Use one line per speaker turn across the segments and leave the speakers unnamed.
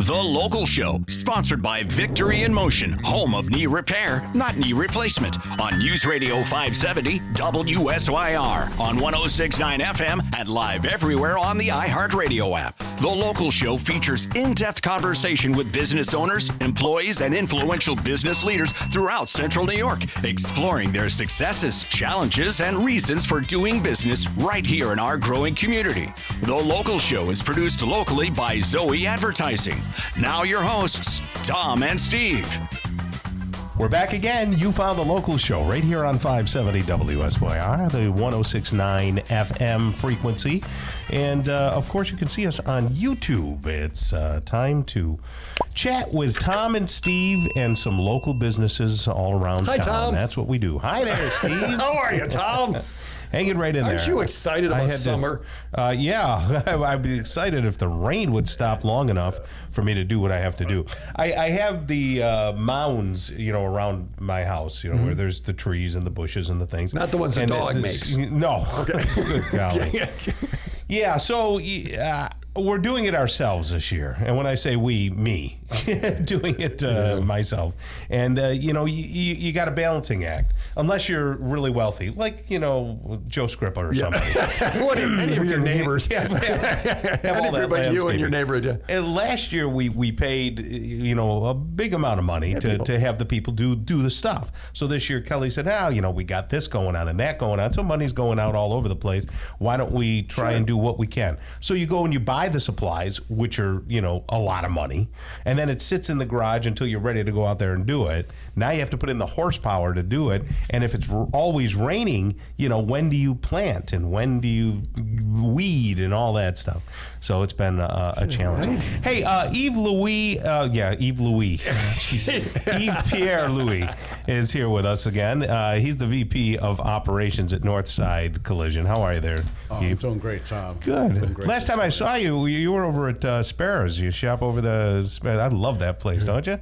The Local Show, sponsored by Victory in Motion, home of knee repair, not knee replacement, on News Radio 570 WSYR, on 106.9 FM, and live everywhere on the iHeartRadio app. The Local Show features in-depth conversation with business owners, employees, and influential business leaders throughout Central New York, exploring their successes, challenges, and reasons for doing business right here in our growing community. The Local Show is produced locally by Zoe Advertising. Now your hosts, Tom and Steve.
We're back again. You found The Local Show right here on 570 WSYR, the 106.9 FM frequency. And, of course, you can see us on YouTube. It's time to chat with Tom and Steve and some local businesses all around town.
Hi, Tom.
That's what we do. Hi there, Steve.
How are you, Tom?
Hanging right in there.
Aren't you excited about summer?
Yeah, I'd be excited if the rain would stop long enough for me to do what I have to do. I have the mounds, around my house, where there's the trees and the bushes and the things.
Not the ones the dog makes.
No. Okay. Good golly. Yeah, so we're doing it ourselves this year. And when I say we, me, doing it myself. And, you got a balancing act. Unless you're really wealthy, like, Joe Scrippa or somebody.
What any of your neighbors?
Have all that
but you and your neighborhood. Yeah.
And last year we paid, a big amount of money to have the people do the stuff. So this year Kelly said, we got this going on and that going on. So money's going out all over the place. Why don't we try and do what we can? So you go and you buy the supplies, which are, a lot of money. And then it sits in the garage until you're ready to go out there and do it. Now you have to put in the horsepower to do it. And if it's always raining, when do you plant and when do you weed and all that stuff? So it's been a challenge. Hey, Yves Louis, Yves Louis. Yves Pierre-Louis is here with us again. He's the VP of Operations at Northside Collision. How are you there, Yves?
I'm doing great, Tom.
Good. Last time I saw you, you were over at Sparrows. You shop over I love that place, don't you?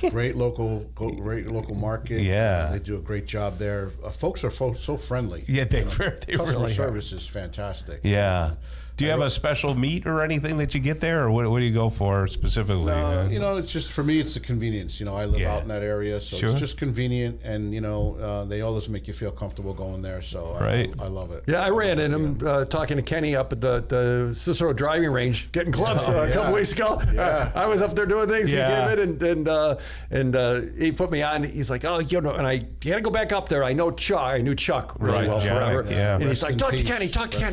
Great local market.
Yeah.
They do a great job there. Folks are so friendly.
Yeah, they
customer
really
service is fantastic.
Yeah. Do you have a special meat or anything that you get there, or what do you go for specifically?
No, it's just, for me, it's the convenience. I live out in that area, so it's just convenient, and, they always make you feel comfortable going there, so I love it.
Yeah, I ran in. I'm talking to Kenny up at the Cicero driving range, getting clubs a couple weeks ago.
Yeah.
I was up there doing things.
Yeah.
He came in, and he put me on. He's like, and I had to go back up there. I knew Chuck really well forever.
Yeah.
And he's like, talk to Kenny.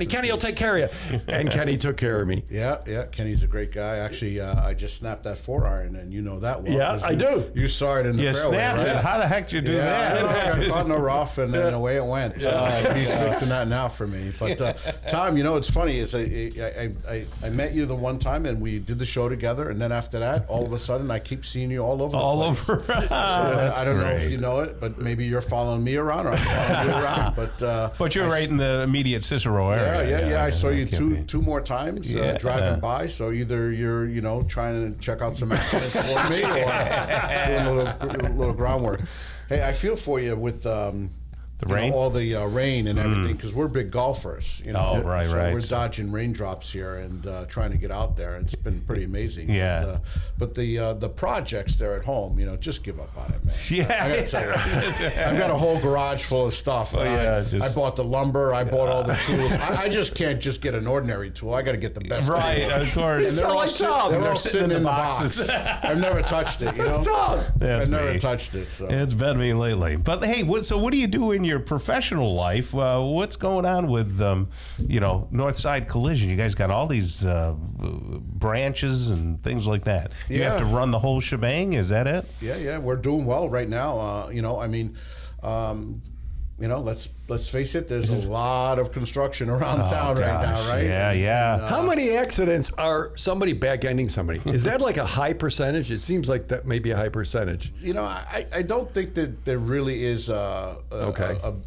Kenny will take care of you. And Kenny took care of me.
Yeah, Kenny's a great guy. Actually, I just snapped that 4-iron, and you know that well.
Yeah, I do.
You saw it in the fairway,
snapped
right?
it. How the heck did you do that?
I got caught in the rough, and then away it went. He's fixing that now for me. But Tom, it's funny. I met you the one time, and we did the show together, and then after that, all of a sudden, I keep seeing you all over the place.
So I
don't know if you know it, but maybe you're following me around, or I'm following you around.
But you're right in the immediate Cicero area.
Yeah. I saw you two more times driving by. So either you're trying to check out some accidents for me, or doing a little groundwork. Hey, I feel for you with
the rain?
All the rain and everything, because we're big golfers.
Oh, right.
So we're dodging raindrops here and trying to get out there. It's been pretty amazing.
Yeah.
But the projects there at home, just give up on it, man.
Yeah.
I gotta tell you, I've got a whole garage full of stuff. I bought the lumber. I bought all the tools. I just can't get an ordinary tool. I got to get the best.
Right,
tool.
of course.
They're all sitting in the boxes. I've never touched it. I've never touched it. So
it's been me lately. But hey, so what do you do in your professional life? What's going on with Northside Collision? You guys got all these branches and things like that. You have to run the whole shebang. Is that it?
Yeah. We're doing well right now. Let's face it. There's a lot of construction around town right now, right?
Yeah.
How many accidents are somebody back-ending somebody? Is that like a high percentage? It seems like that may be a high percentage.
I don't think that there really is a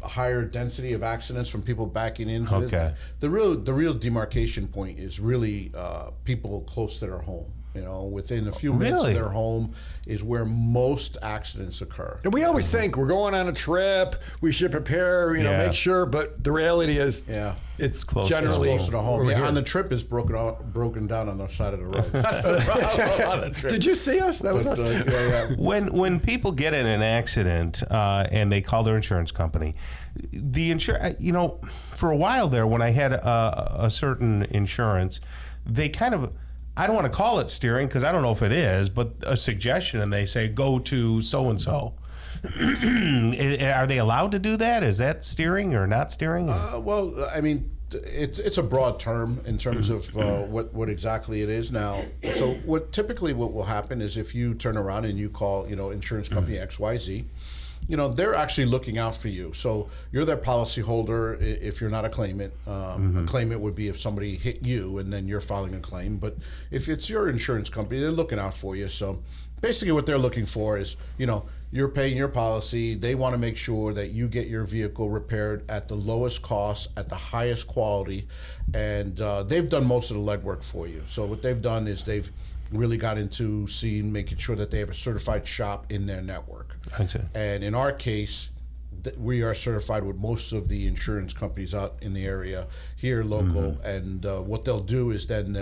higher density of accidents from people backing into it. The real demarcation point is really people close to their home. You know, within a few minutes
Really?
of their home is where most accidents occur.
And we always think we're going on a trip, we should prepare, you know,
Yeah.
make sure. But the reality is, it's
close
generally
Closer to home.
over
Yeah,
here.
on the trip is broken down on the side of the road. That's the problem on the trip.
Did you see us? That was
But,
us.
yeah.
When people get in an accident and they call their insurance company, the you know, for a while there, when I had a certain insurance, they kind of, I don't want to call it steering because I don't know if it is, but a suggestion, and they say go to so and so. Are they allowed to do that? Is that steering or not steering?
Well, I mean, it's a broad term in terms of what exactly it is now. So typically what will happen is if you turn around and you call, you know, insurance company XYZ, you know, they're actually looking out for you. So you're their policy holder if you're not a claimant. A claimant would be if somebody hit you and then you're filing a claim. But if it's your insurance company, they're looking out for you. So basically what they're looking for is, you know, you're paying your policy. They want to make sure that you get your vehicle repaired at the lowest cost, at the highest quality. And they've done most of the legwork for you. So what they've done is they've really got into making sure that they have a certified shop in their network.
I see.
And in our case, we are certified with most of the insurance companies out in the area here, local. And what they'll do is then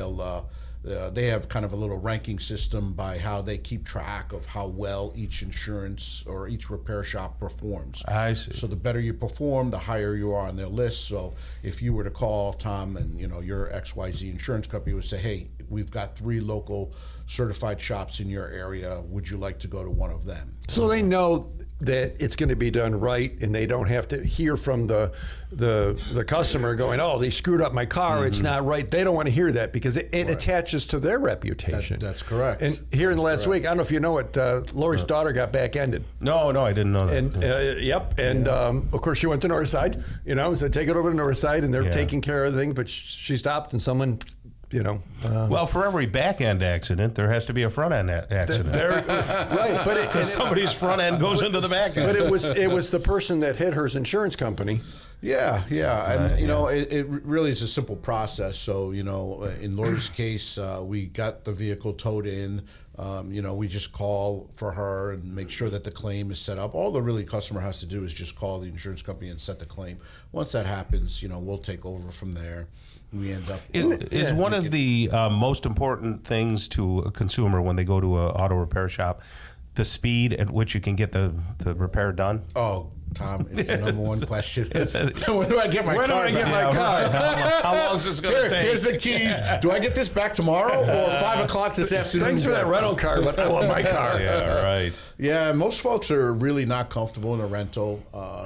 they have kind of a little ranking system by how they keep track of how well each insurance or each repair shop performs.
I see.
So the better you perform, the higher you are on their list. So if you were to call Tom and, you know, your XYZ insurance company would say, hey, we've got 3 local certified shops in your area. Would you like to go to one of them?
So they know that it's going to be done right, and they don't have to hear from the customer going, "Oh, they screwed up my car. It's not right." They don't want to hear that because it attaches to their reputation.
That's correct.
And here in the last week, I don't know if you know it, Lori's daughter got back-ended.
No, I didn't know that.
And yep, and of course she went to Northside. You know, so take it over to Northside, and they're taking care of the thing. But she stopped, and someone, you know.
Well, for every back end accident, there has to be a front end accident.
Right, but
Somebody's front end goes into the back end.
But it was the person that hit her insurance company.
Yeah, and you know, it really is a simple process. So, you know, in Lori's case, we got the vehicle towed in. You know, we just call for her and make sure that the claim is set up. All the really customer has to do is just call the insurance company and set the claim. Once that happens, you know, we'll take over from there. We end up
is one of the most important things to a consumer when they go to an auto repair shop the speed at which you can get the repair done?
Oh, Tom, it's the number one question.
Is it?
When do I get my car?
When do I get my car?
How long is this going to take?
Here's the keys. Do I get this back tomorrow or 5 o'clock this afternoon?
Thanks for that rental car, but I want my car.
Yeah, right.
Yeah, most folks are really not comfortable in a rental.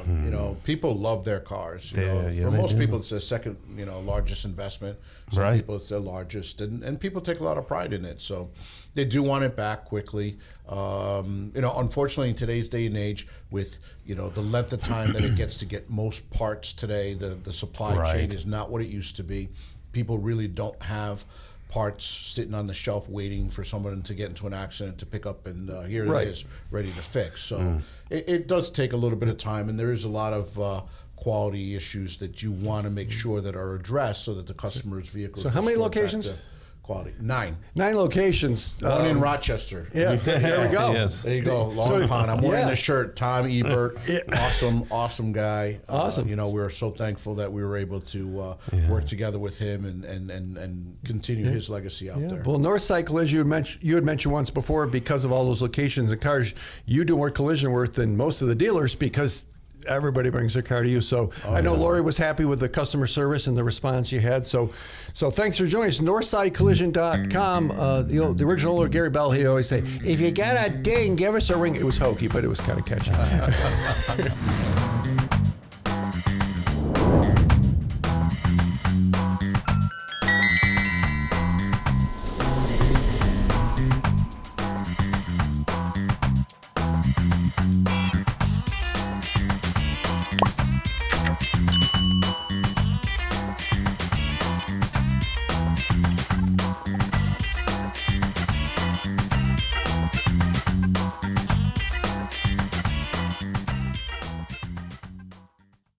You know, people love their cars. You know,
Yeah,
for
they
most
do.
people, it's their second, you know, largest investment. Some
Right.
people, it's their largest, and people take a lot of pride in it. So they do want it back quickly. You know, unfortunately, in today's day and age, with, you know, the length of time that it gets to get most parts today, the supply chain
Right.
is not what it used to be. People really don't have parts sitting on the shelf waiting for someone to get into an accident to pick up, and here
Right.
it is ready to fix. So it does take a little bit of time, and there is a lot of quality issues that you want to make sure that are addressed so that the customer's vehicles.
So how
are
many
restored back
locations?
to Quality 9.
9 locations.
One in Rochester.
Yeah, there we go.
Yes.
There you go, Long Pond. I'm wearing
yeah.
the shirt. Tom Ebert, awesome guy.
Awesome.
You know, we're so thankful that we were able to work together with him and continue his legacy out there.
Well, Northside Collision, you had mentioned once before, because of all those locations and cars, you do more collision work than most of the dealers because everybody brings their car to you. So I know Lori was happy with the customer service and the response you had. So thanks for joining us. NorthsideCollision.com. The original Lord Gary Bell, he'd always say, if you got a ding, give us a ring. It was hokey, but it was kind of catchy.